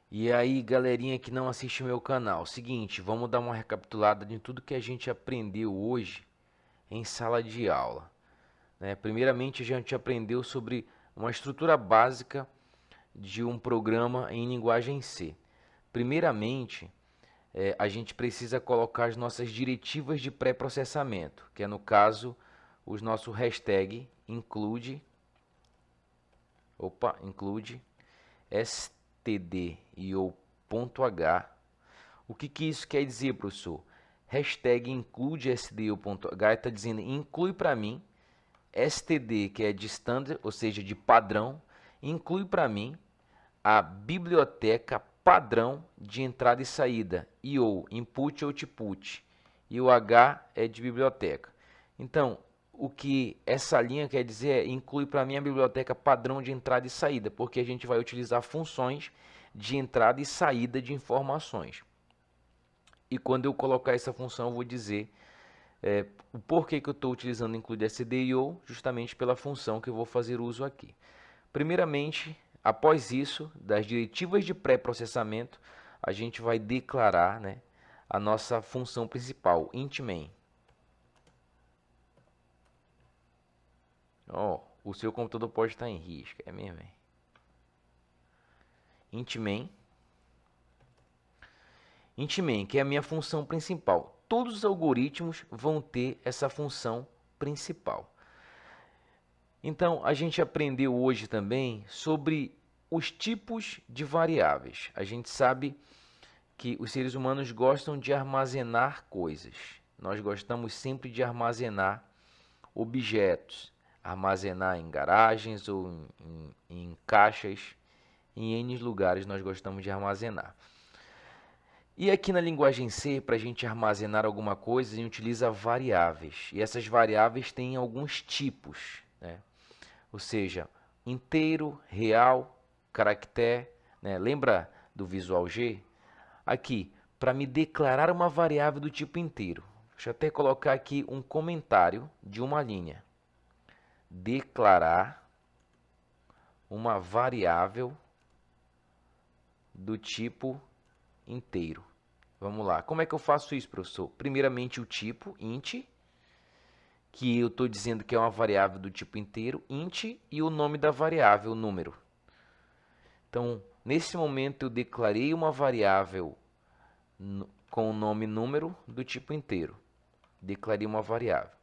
E aí, galerinha que não assiste meu canal, seguinte, vamos dar uma recapitulada de tudo que a gente aprendeu hoje em sala de aula, né? Primeiramente, a gente aprendeu sobre uma estrutura básica de um programa em linguagem C. Primeiramente, a gente precisa colocar as nossas diretivas de pré-processamento, que é no caso os nossos hashtag include std e o ponto H. O que isso quer dizer, professor? Hashtag include std o ponto H está dizendo inclui para mim std, que é de standard, ou seja, de padrão, inclui para mim a biblioteca padrão de entrada e saída, e ou input ou output, e o H é de biblioteca. Então, o que essa linha quer dizer é inclui para mim a biblioteca padrão de entrada e saída, porque a gente vai utilizar funções de entrada e saída de informações. E quando eu colocar essa função, eu vou dizer o porquê que eu estou utilizando include std e ou, justamente pela função que eu vou fazer uso aqui. Primeiramente, após isso, das diretivas de pré-processamento, a gente vai declarar, né, a nossa função principal, int main. O seu computador pode estar em risco, é mesmo? Int main, que é a minha função principal. Todos os algoritmos vão ter essa função principal. Então, a gente aprendeu hoje também sobre os tipos de variáveis. A gente sabe que os seres humanos gostam de armazenar coisas. Nós gostamos sempre de armazenar objetos, armazenar em garagens ou em caixas, em N lugares nós gostamos de armazenar. E aqui na linguagem C, para a gente armazenar alguma coisa, a gente utiliza variáveis. E essas variáveis têm alguns tipos, né? Ou seja, inteiro, real, caractere, né? Lembra do Visual G? Aqui, para me declarar uma variável do tipo inteiro. Deixa eu até colocar aqui um comentário de uma linha. Declarar uma variável do tipo inteiro. Vamos lá. Como é que eu faço isso, professor? Primeiramente o tipo, int, que eu estou dizendo que é uma variável do tipo inteiro, int, e o nome da variável, número. Então, nesse momento eu declarei uma variável com o nome número do tipo inteiro. Declarei uma variável.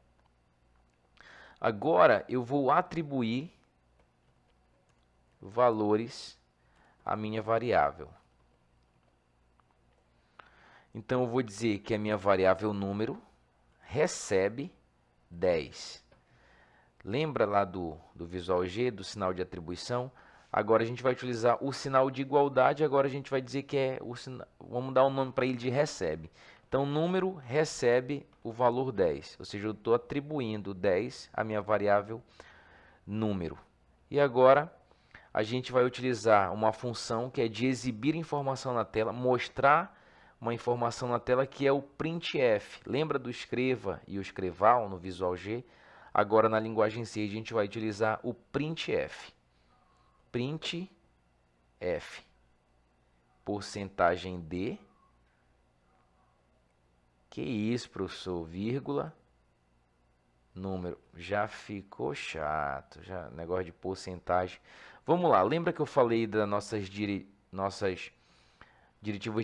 Agora eu vou atribuir valores à minha variável. Então eu vou dizer que a minha variável número recebe 10. Lembra lá do Visual G, do sinal de atribuição? Agora a gente vai utilizar o sinal de igualdade, agora a gente vai dizer que é o sinal, vamos dar um nome para ele de recebe. Então, número recebe o valor 10, ou seja, eu estou atribuindo 10 à minha variável número. E agora a gente vai utilizar uma função que é de exibir informação na tela, mostrar uma informação na tela, que é o printf. Lembra do escreva e o escreval no Visual G? Agora na linguagem C a gente vai utilizar o printf. Printf, porcentagem D. Que isso, professor? Vírgula, número. Já ficou chato, já negócio de porcentagem. Vamos lá, lembra que eu falei das nossas diretivas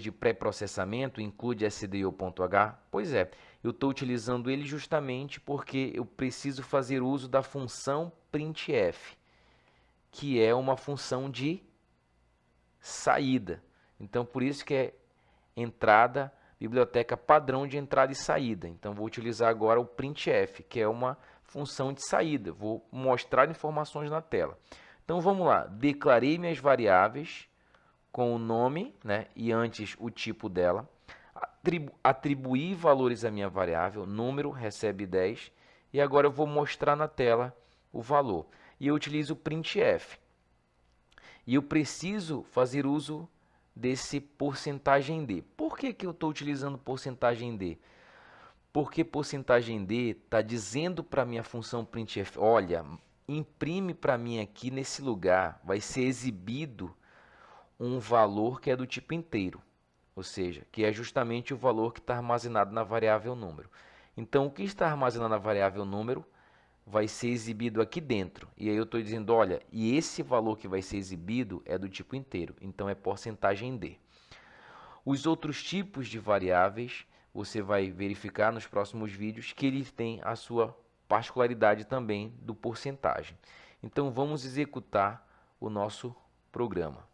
de pré-processamento, include stdio.h? Pois é, eu estou utilizando ele justamente porque eu preciso fazer uso da função printf, que é uma função de saída. Então, por isso que é entrada, biblioteca padrão de entrada e saída. Então, vou utilizar agora o printf, que é uma função de saída. Vou mostrar informações na tela. Então, vamos lá. Declarei minhas variáveis com o nome, né, e antes o tipo dela. Atribuí valores à minha variável, número recebe 10, e agora eu vou mostrar na tela o valor. E eu utilizo o printf. E eu preciso fazer uso desse porcentagem D. Por que eu estou utilizando porcentagem D? Porque porcentagem D está dizendo para a minha função printf, olha, imprime para mim aqui nesse lugar, vai ser exibido um valor que é do tipo inteiro, ou seja, que é justamente o valor que está armazenado na variável número. Então, o que está armazenado na variável número vai ser exibido aqui dentro. E aí eu estou dizendo, olha, e esse valor que vai ser exibido é do tipo inteiro, então é porcentagem D. Os outros tipos de variáveis, você vai verificar nos próximos vídeos que eles têm a sua particularidade também do porcentagem. Então vamos executar o nosso programa.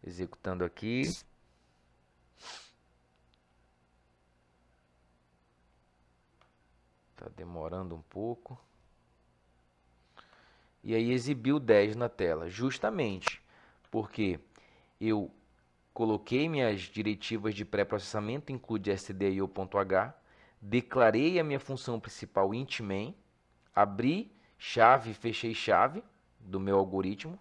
Executando aqui. Está demorando um pouco. E aí exibiu 10 na tela, justamente porque eu coloquei minhas diretivas de pré-processamento, include stdio.h, declarei a minha função principal int_main, abri chave e fechei chave do meu algoritmo,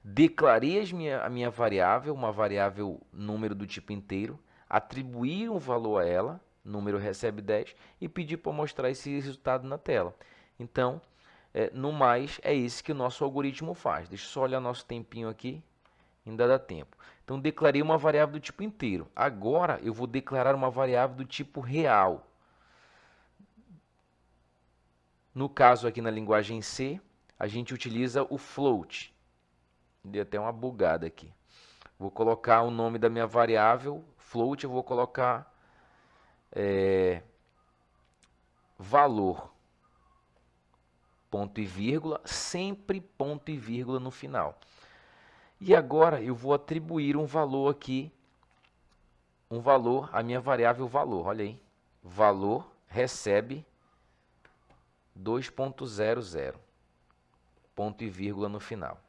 declarei a minha variável, uma variável número do tipo inteiro, atribuí um valor a ela, número recebe 10, e pedi para mostrar esse resultado na tela. Então, no mais, é isso que o nosso algoritmo faz. Deixa eu só olhar nosso tempinho aqui, ainda dá tempo. Então, declarei uma variável do tipo inteiro. Agora, eu vou declarar uma variável do tipo real. No caso aqui na linguagem C, a gente utiliza o float. Deu até uma bugada aqui. Vou colocar o nome da minha variável, float, eu vou colocar valor, ponto e vírgula, sempre ponto e vírgula no final. E agora eu vou atribuir um valor aqui, um valor, a minha variável valor, olha aí. Valor recebe 2.00, ponto e vírgula no final.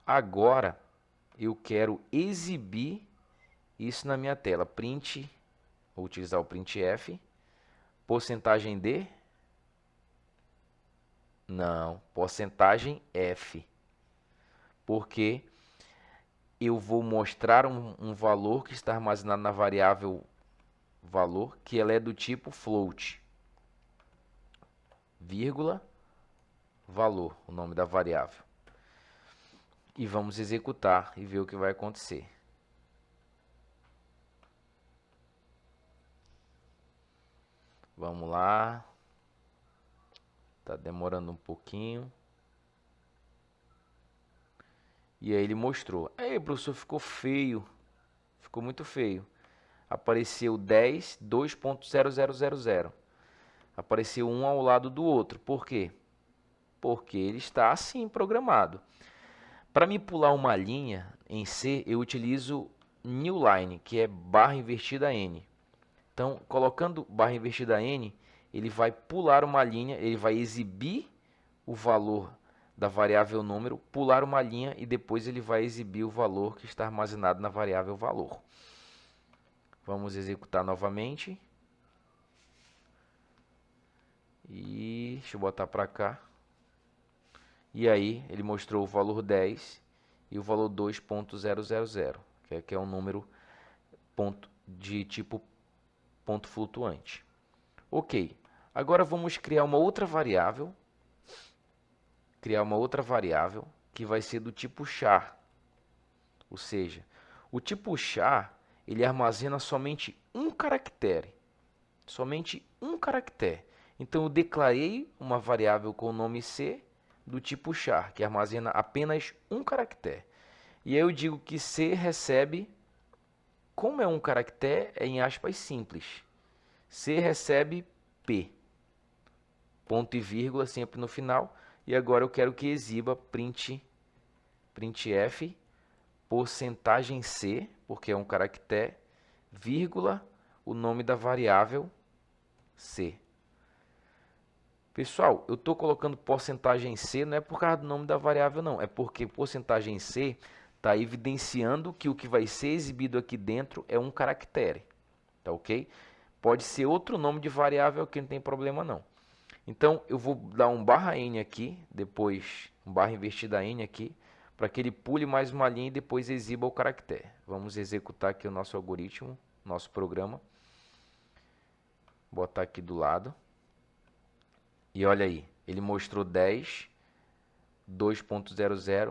Agora eu quero exibir isso na minha tela. Print, vou utilizar o printf, porcentagem D, não, porcentagem F, porque eu vou mostrar um valor que está armazenado na variável valor, que ela é do tipo float, vírgula, valor, o nome da variável. E vamos executar e ver o que vai acontecer. Vamos lá. Está demorando um pouquinho. E aí ele mostrou. Aí, professor, ficou feio. Ficou muito feio. Apareceu 10, 2.0000. Apareceu um ao lado do outro. Por quê? Porque ele está assim programado. Para me pular uma linha em C, eu utilizo newline, que é barra invertida N. Então, colocando barra invertida N, ele vai pular uma linha, ele vai exibir o valor da variável número, pular uma linha e depois ele vai exibir o valor que está armazenado na variável valor. Vamos executar novamente. E deixa eu botar para cá. E aí ele mostrou o valor 10 e o valor 2.000, que é um número de tipo ponto flutuante. Ok, agora vamos criar uma outra variável. Que vai ser do tipo char. Ou seja, o tipo char, ele armazena somente um caractere. Somente um caractere. Então eu declarei uma variável com o nome C do tipo char, que armazena apenas um caractere. E aí eu digo que C recebe, como é um caractere, é em aspas simples. C recebe P. Ponto e vírgula sempre no final. E agora eu quero que exiba printf, porcentagem C, porque é um caractere, vírgula, o nome da variável C. Pessoal, eu estou colocando porcentagem C, não é por causa do nome da variável não, é porque porcentagem C está evidenciando que o que vai ser exibido aqui dentro é um caractere, tá ok? Pode ser outro nome de variável que não tem problema não. Então, eu vou dar um barra N aqui, depois um barra invertida N aqui, para que ele pule mais uma linha e depois exiba o caractere. Vamos executar aqui o nosso algoritmo, nosso programa. Botar aqui do lado. E olha aí, ele mostrou 10, 2.00,